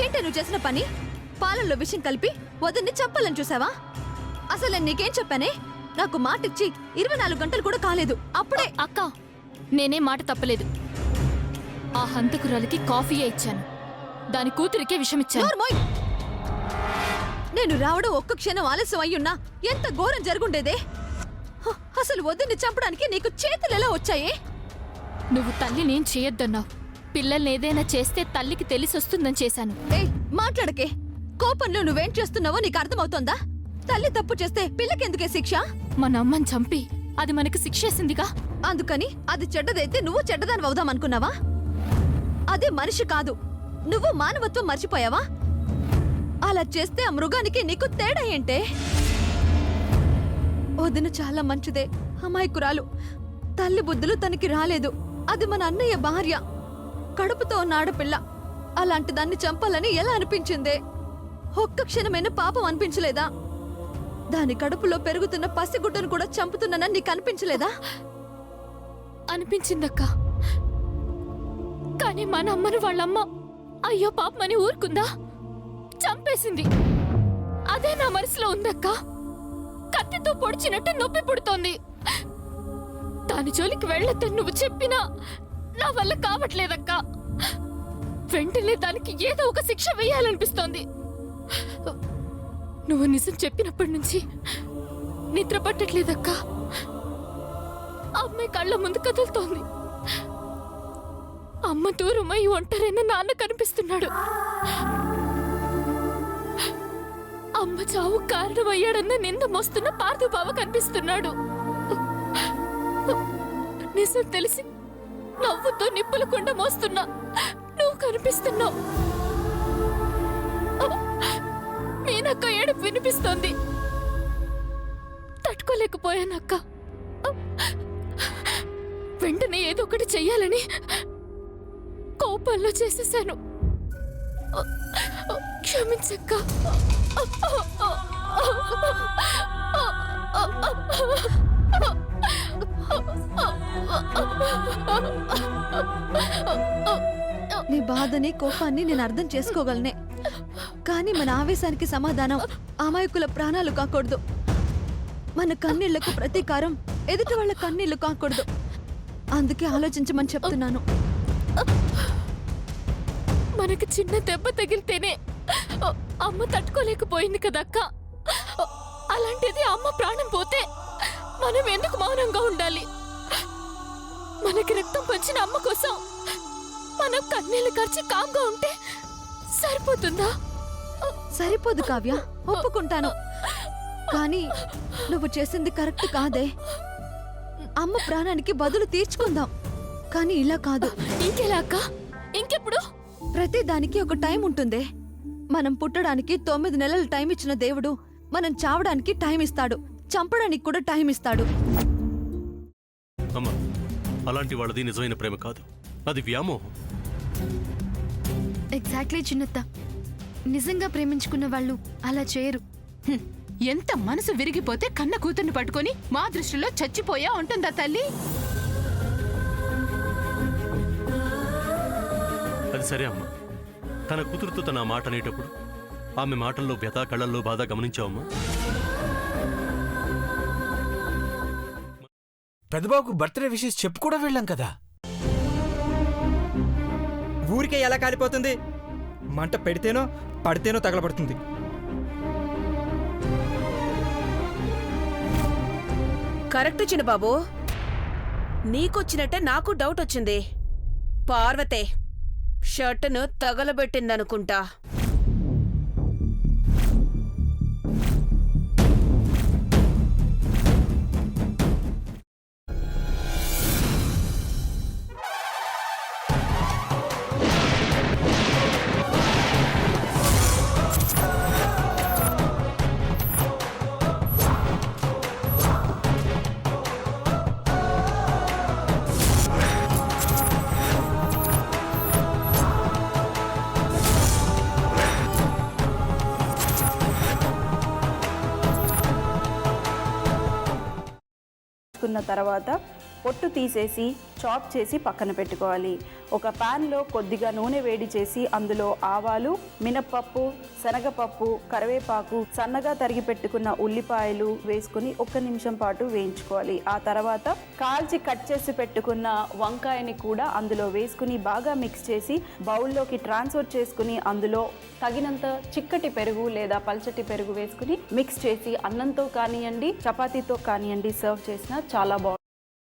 ఏంటి నువ్వు చేసిన పని? పాలల్లో విషయం కలిపి వదిన్ని చంపాలని చూసావా? అసలు నేను నీకేం చెప్పానే? నాకు మాట ఇచ్చి 24 గంటలు కూడా కాలేదు, అప్పుడే. అక్క, నేనే మాట తప్పలేదు. ఆ హంతకురాలికి కాఫీయే ఇచ్చాను, దాని కూతురికే విషమిచ్చాను. నేను రావడం ఒక్క క్షణం ఆలస్యం అయ్యున్నా ఎంత ఘోరం జరుగుండేదే. అసలు వదిన్ని చంపడానికి నీకు చేతులు ఎలా వచ్చాయే? నువ్వు తల్లినేం చేయొద్దన్నావు. పిల్లల్ని ఏదైనా చేస్తే తల్లికి తెలిసొస్తుందని చేశాను. ఏయ్, మాట్లాడకే. కోపంలో నువ్వేం చేస్తున్నావో నీకు అర్థమవుతోందా? తల్లి తప్పు చేస్తే పిల్లకెందుకే శిక్ష? మన అమ్మని చంపి అది మనకి శిక్షేసిందిగా. అందుకని అది చెడ్డదైతే నువ్వు చెడ్డదాని అవుదామనుకున్నావా? అదే మనిషి కాదు, నువ్వు మానవత్వం మర్చిపోయావా? అలా చేస్తే ఆ మృగానికి నీకు తేడా ఏంటే? వదిన చాలా మంచిదే, అమాయకురాలు. తల్లి బుద్ధులు తనకి రాలేదు. అది మన అన్నయ్య భార్య, కడుపుతో ఉన్న ఆడపిల్ల. అలాంటి దాన్ని చంపాలని ఎలా అనిపించిందే? ఒక్క క్షణమైన పాపం అనిపించలేదా? దాని కడుపులో పెరుగుతున్న పసిగుడ్డను కూడా చంపుతున్నానని నీకు అనిపించలేదా? అనిపించిందక్క. కానీ మన అమ్మను వాళ్ళమ్మ అయ్యో పాపమని ఊరుకుందా? చంపేసింది. అదే నా మనసులో ఉందక్క. కత్తితో పొడిచినట్టు నొప్పి పుడుతోంది. దాని జోలికి వెళ్ళొద్దని నువ్వు చెప్పినా నా వల్ల కావట్లేదక్క. వెంటనే దానికి ఏదో ఒక శిక్ష వేయాలనిపిస్తోంది. నువ్వు నిజం చెప్పినప్పటి నుంచి నిద్ర పట్టట్లేదక్క. అమ్మాయి కళ్ళ ముందు కదులుతోంది. అమ్మ దూరమై ఒంటరైన నాన్న కనిపిస్తున్నాడు. అమ్మ చావు కారణమయ్యాడన్న నింద మోస్తున్న పార్థబావ కనిపిస్తున్నాడు. నిజం తెలిసి నవ్వుతో నిప్పుల కుండ మోస్తున్నా నువ్వు కనిపిస్తున్నావు. మీనక్క ఏడుపు వినిపిస్తోంది. తట్టుకోలేకపోయానక్క. వెంటనే ఏదో ఒకటి చెయ్యాలని కోపంలో చేసేశాను. క్షమించక్క. నీ బాధని కోపాన్ని నేను అర్థం చేసుకోగలనే, కానీ మన ఆవేశానికి సమాధానం అమాయకుల ప్రాణాలు కాకూడదు. మన కన్నీళ్లకు ప్రతీకారం ఎదుటి వాళ్ళ కన్నీళ్లు కాకూడదు. అందుకే ఆలోచించమని చెప్తున్నాను. మనకి చిన్న దెబ్బ తగిలితేనే అమ్మ తట్టుకోలేకపోయింది కదక్క. అలాంటిది అమ్మ ప్రాణం పోతే మనం ఎందుకు మౌనంగా ఉండాలి? మనకి రక్తం పంచిన అమ్మ కోసం మనం కన్నీళ్లు ఖర్చు కామ్గా ఉంటే సరిపోతుందా? సరిపోదు కావ్య, ఒప్పుకుంటాను. కానీ నువ్వు చేసింది కరెక్ట్ కాదే. అమ్మ ప్రాణానికి బదులు తీర్చుకుందాం, కానీ ఇలా కాదు. ఇంకెలా అక్క? ఇంకెప్పుడు? ప్రతి దానికి ఒక టైం ఉంటుంది. మనం పుట్టడానికి 9 నెలలు టైం ఇచ్చిన దేవుడు మనం చావడానికి టైం ఇస్తాడు, చంపడానికి కూడా టైం ఇస్తాడు. అమ్మా, అలాంటి వాళ్ళది నిజమైన ప్రేమ కాదు, అది వ్యామోహం. ఎగ్జాక్ట్లీ చిన్నత్త. నిజంగా ప్రేమించుకున్న వాళ్ళు అలా చేయరు. ఎంత మనసు విరిగిపోతే కన్న కూతుర్ని పట్టుకొని మా దృష్టిలో చచ్చిపోయా ఉంటుందా తల్లి? అది సరే అమ్మా, తన కూతురుతో తన మాట అనేటప్పుడు ఆమె మాటల్లో వ్యథ, కళ్ళల్లో బాధ గమనించావమ్మా? పెద్దబాబుకు బర్త్డే విషెస్ చెప్పు కూడా వెళ్ళాం కదా. ఊరికే ఎలా కాలిపోతుంది? మంట పెడితేనో పడితేనో తగలబడుతుంది. కరెక్ట్ చిన్నబాబు, నీకొచ్చినట్టే నాకు డౌట్ వచ్చింది. పార్వతే షర్టును తగలబెట్టిందనుకుంటా. తర్వాత పొట్టు తీసేసి చాప్ చేసి పక్కన పెట్టుకోవాలి. ఒక ప్యాన్లో కొద్దిగా నూనె వేడి చేసి అందులో ఆవాలు, మినప్పప్పు, శనగపప్పు, కరివేపాకు, సన్నగా తరిగి పెట్టుకున్న ఉల్లిపాయలు వేసుకుని 1 నిమిషం పాటు వేయించుకోవాలి. ఆ తర్వాత కాల్చి కట్ చేసి పెట్టుకున్న వంకాయని కూడా అందులో వేసుకుని బాగా మిక్స్ చేసి బౌల్లోకి ట్రాన్స్ఫర్ చేసుకుని అందులో తగినంత చిక్కటి పెరుగు లేదా పల్చటి పెరుగు వేసుకుని మిక్స్ చేసి అన్నంతో కానివ్వండి, చపాతీతో కానివ్వండి సర్వ్ చేసినా చాలా బాగుంటుంది.